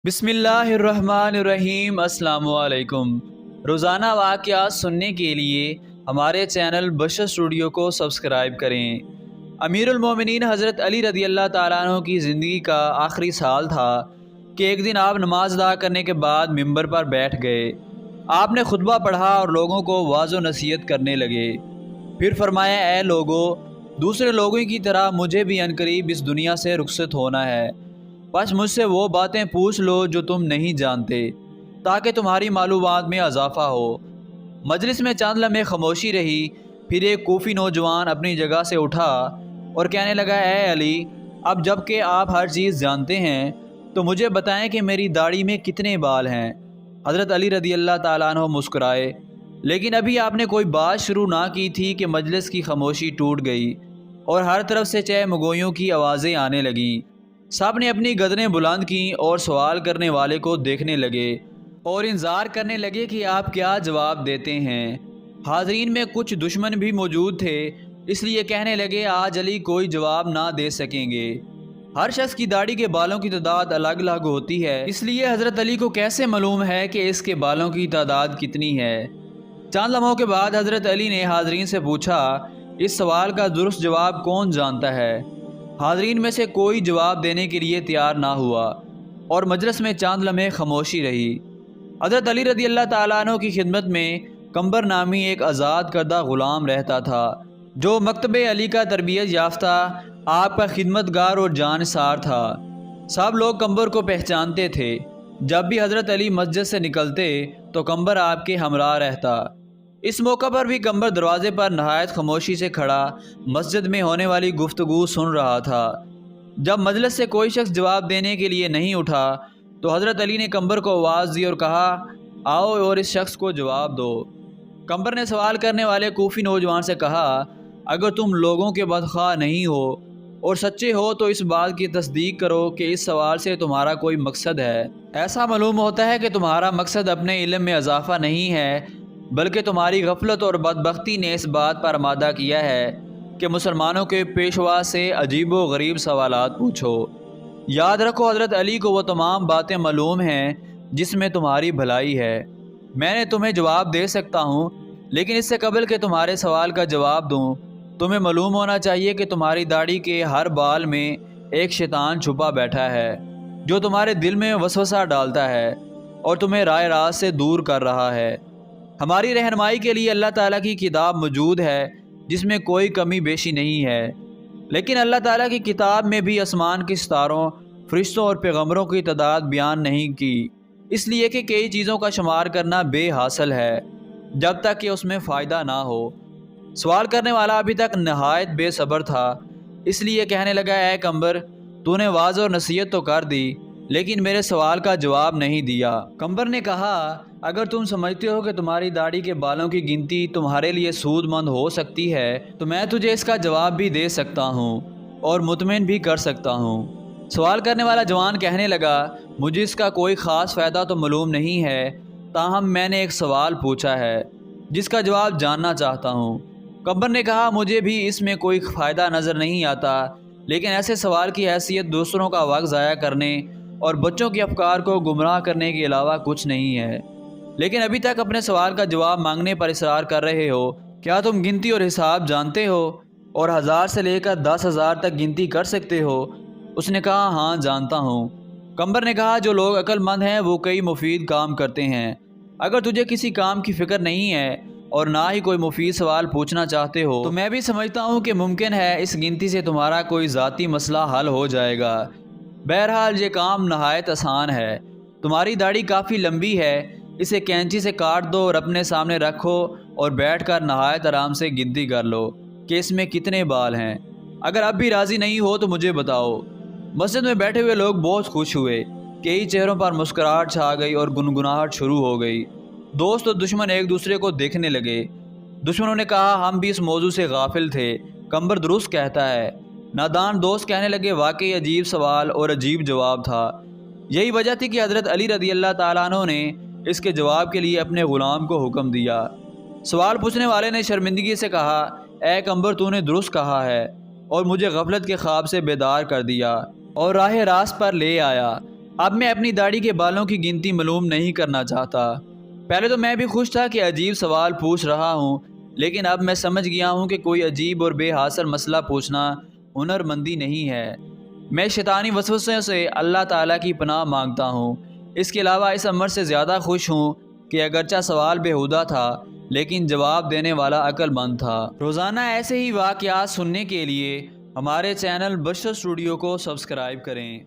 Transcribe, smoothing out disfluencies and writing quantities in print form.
بسم اللہ الرحمن الرحیم۔ السلام علیکم۔ روزانہ واقعات سننے کے لیے ہمارے چینل بشر اسٹوڈیو کو سبسکرائب کریں۔ امیر المومنین حضرت علی رضی اللہ تعالیٰ عنہ کی زندگی کا آخری سال تھا کہ ایک دن آپ نماز ادا کرنے کے بعد ممبر پر بیٹھ گئے۔ آپ نے خطبہ پڑھا اور لوگوں کو واعظ و نصیحت کرنے لگے۔ پھر فرمایا، اے لوگو، دوسرے لوگوں کی طرح مجھے بھی عنقریب اس دنیا سے رخصت ہونا ہے، بس مجھ سے وہ باتیں پوچھ لو جو تم نہیں جانتے، تاکہ تمہاری معلومات میں اضافہ ہو۔ مجلس میں چند لمحے خاموشی رہی، پھر ایک کوفی نوجوان اپنی جگہ سے اٹھا اور کہنے لگا، اے علی، اب جب کہ آپ ہر چیز جانتے ہیں تو مجھے بتائیں کہ میری داڑھی میں کتنے بال ہیں۔ حضرت علی رضی اللہ تعالیٰ عنہ مسکرائے، لیکن ابھی آپ نے کوئی بات شروع نہ کی تھی کہ مجلس کی خاموشی ٹوٹ گئی اور ہر طرف سے چہمگوئیوں کی آوازیں آنے لگیں۔ سب نے اپنی گردنیں بلند کیں اور سوال کرنے والے کو دیکھنے لگے اور انتظار کرنے لگے کہ آپ کیا جواب دیتے ہیں۔ حاضرین میں کچھ دشمن بھی موجود تھے، اس لیے کہنے لگے، آج علی کوئی جواب نہ دے سکیں گے۔ ہر شخص کی داڑھی کے بالوں کی تعداد الگ الگ ہوتی ہے، اس لیے حضرت علی کو کیسے معلوم ہے کہ اس کے بالوں کی تعداد کتنی ہے؟ چند لمحوں کے بعد حضرت علی نے حاضرین سے پوچھا، اس سوال کا درست جواب کون جانتا ہے؟ حاضرین میں سے کوئی جواب دینے کے لیے تیار نہ ہوا اور مجلس میں چند لمحے خاموشی رہی۔ حضرت علی رضی اللہ تعالیٰ عنہ کی خدمت میں کمبر نامی ایک آزاد کردہ غلام رہتا تھا، جو مکتب علی کا تربیت یافتہ آپ کا خدمت گار اور جانثار تھا۔ سب لوگ کمبر کو پہچانتے تھے۔ جب بھی حضرت علی مسجد سے نکلتے تو کمبر آپ کے ہمراہ رہتا۔ اس موقع پر بھی کمبر دروازے پر نہایت خاموشی سے کھڑا مسجد میں ہونے والی گفتگو سن رہا تھا۔ جب مجلس سے کوئی شخص جواب دینے کے لیے نہیں اٹھا تو حضرت علی نے کمبر کو آواز دی اور کہا، آؤ اور اس شخص کو جواب دو۔ کمبر نے سوال کرنے والے کوفی نوجوان سے کہا، اگر تم لوگوں کے بدخواہ نہیں ہو اور سچے ہو تو اس بات کی تصدیق کرو کہ اس سوال سے تمہارا کوئی مقصد ہے۔ ایسا معلوم ہوتا ہے کہ تمہارا مقصد اپنے علم میں اضافہ نہیں ہے، بلکہ تمہاری غفلت اور بدبختی نے اس بات پر آمادہ کیا ہے کہ مسلمانوں کے پیشوا سے عجیب و غریب سوالات پوچھو۔ یاد رکھو، حضرت علی کو وہ تمام باتیں معلوم ہیں جس میں تمہاری بھلائی ہے۔ میں نے تمہیں جواب دے سکتا ہوں، لیکن اس سے قبل کہ تمہارے سوال کا جواب دوں، تمہیں معلوم ہونا چاہیے کہ تمہاری داڑھی کے ہر بال میں ایک شیطان چھپا بیٹھا ہے، جو تمہارے دل میں وسوسہ ڈالتا ہے اور تمہیں راہ راست سے دور کر رہا ہے۔ ہماری رہنمائی کے لیے اللہ تعالیٰ کی کتاب موجود ہے جس میں کوئی کمی بیشی نہیں ہے، لیکن اللہ تعالیٰ کی کتاب میں بھی آسمان کے ستاروں، فرشتوں اور پیغمبروں کی تعداد بیان نہیں کی، اس لیے کہ کئی چیزوں کا شمار کرنا بے حاصل ہے جب تک کہ اس میں فائدہ نہ ہو۔ سوال کرنے والا ابھی تک نہایت بے صبر تھا، اس لیے کہنے لگا، اے کمبر، تو نے واعظ اور نصیحت تو کر دی، لیکن میرے سوال کا جواب نہیں دیا۔ کمبر نے کہا، اگر تم سمجھتے ہو کہ تمہاری داڑھی کے بالوں کی گنتی تمہارے لیے سود مند ہو سکتی ہے تو میں تجھے اس کا جواب بھی دے سکتا ہوں اور مطمئن بھی کر سکتا ہوں۔ سوال کرنے والا جوان کہنے لگا، مجھے اس کا کوئی خاص فائدہ تو معلوم نہیں ہے، تاہم میں نے ایک سوال پوچھا ہے جس کا جواب جاننا چاہتا ہوں۔ کمبر نے کہا، مجھے بھی اس میں کوئی فائدہ نظر نہیں آتا، لیکن ایسے سوال کی حیثیت دوسروں کا وقت ضائع کرنے اور بچوں کے افکار کو گمراہ کرنے کے علاوہ کچھ نہیں ہے۔ لیکن ابھی تک اپنے سوال کا جواب مانگنے پر اصرار کر رہے ہو۔ کیا تم گنتی اور حساب جانتے ہو اور 1000 سے لے کر 10,000 تک گنتی کر سکتے ہو؟ اس نے کہا، ہاں جانتا ہوں۔ کمبر نے کہا، جو لوگ عقل مند ہیں وہ کئی مفید کام کرتے ہیں۔ اگر تجھے کسی کام کی فکر نہیں ہے اور نہ ہی کوئی مفید سوال پوچھنا چاہتے ہو تو میں بھی سمجھتا ہوں کہ ممکن ہے اس گنتی سے تمہارا کوئی ذاتی مسئلہ حل ہو جائے گا۔ بہرحال یہ کام نہایت آسان ہے۔ تمہاری داڑھی کافی لمبی ہے، اسے کینچی سے کاٹ دو اور اپنے سامنے رکھو اور بیٹھ کر نہایت آرام سے گنتی کر لو کہ اس میں کتنے بال ہیں۔ اگر اب بھی راضی نہیں ہو تو مجھے بتاؤ۔ مسجد میں بیٹھے ہوئے لوگ بہت خوش ہوئے، کئی چہروں پر مسکراہٹ چھا گئی اور گنگناہٹ شروع ہو گئی۔ دوست اور دشمن ایک دوسرے کو دیکھنے لگے۔ دشمنوں نے کہا، ہم بھی اس موضوع سے غافل تھے، کمبر درست کہتا ہے۔ نادان دوست کہنے لگے، واقعی عجیب سوال اور عجیب جواب تھا۔ یہی وجہ تھی کہ حضرت علی رضی اللہ تعالیٰ عنہ نے اس کے جواب کے لیے اپنے غلام کو حکم دیا۔ سوال پوچھنے والے نے شرمندگی سے کہا، اے کمبر، تو نے درست کہا ہے اور مجھے غفلت کے خواب سے بیدار کر دیا اور راہ راست پر لے آیا۔ اب میں اپنی داڑھی کے بالوں کی گنتی معلوم نہیں کرنا چاہتا۔ پہلے تو میں بھی خوش تھا کہ عجیب سوال پوچھ رہا ہوں، لیکن اب میں سمجھ گیا ہوں کہ کوئی عجیب اور بے حاصل مسئلہ پوچھنا ہنر مندی نہیں ہے۔ میں شیطانی وسوسوں سے اللہ تعالیٰ کی پناہ مانگتا ہوں۔ اس کے علاوہ اس امر سے زیادہ خوش ہوں کہ اگرچہ سوال بیہودہ تھا لیکن جواب دینے والا عقل مند تھا۔ روزانہ ایسے ہی واقعات سننے کے لیے ہمارے چینل بشر اسٹوڈیو کو سبسکرائب کریں۔